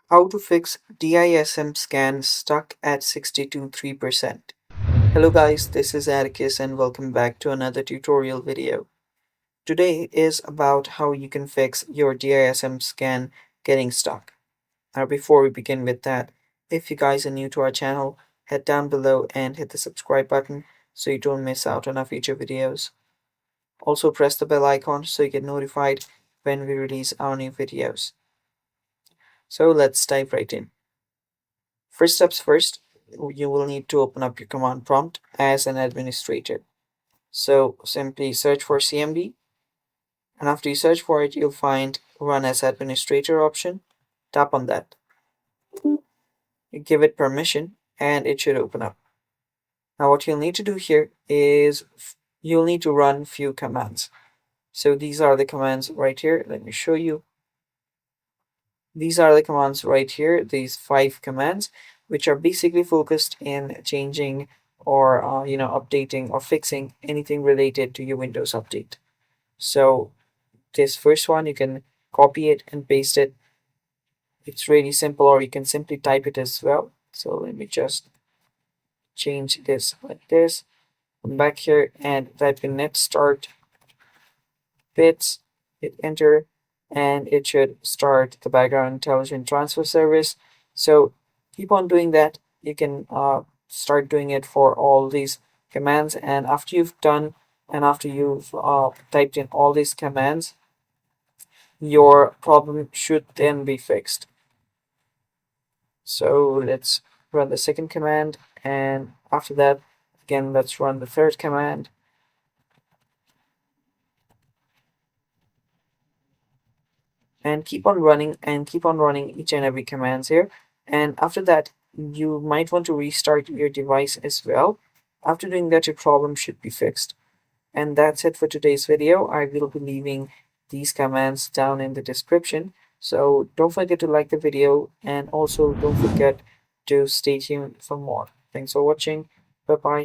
How to fix DISM scan stuck at 62.3%. Hello guys, this is Atticus and welcome back to another tutorial video. Today is about how you can fix your DISM scan getting stuck. Now before we begin with that, if you guys are new to our channel, head down below and hit the subscribe button so you don't miss out on our future videos. Also press the bell icon so you get notified when we release our new videos. So let's dive right in. First steps first, you will need to open up your command prompt as an administrator. So simply search for CMD, and after you search for it, you'll find Run as Administrator option. Tap on that. You give it permission, and it should open up. Now what you'll need to do here is you'll need to run few commands. So these are the commands right here. Let me show you. These are the commands right here, these 5 commands, which are basically focused in changing or updating or fixing anything related to your Windows update. So this first one, you can copy it and paste it. It's really simple, or you can simply type it as well. So let me just change this like this. Come back here and type in net start bits, hit enter, and it should start the background intelligent transfer service. So keep on doing that. You can start doing it for all these commands, and after you've done and after you've typed in all these commands, your problem should then be fixed. So let's run the second command, and after that, again, let's run the third command. And keep on running and keep on running each and every commands here. And after that, you might want to restart your device as well. After doing that, your problem should be fixed. And that's it for today's video. I will be leaving these commands down in the description. So don't forget to like the video, and also don't forget to stay tuned for more. Thanks for watching. Bye bye.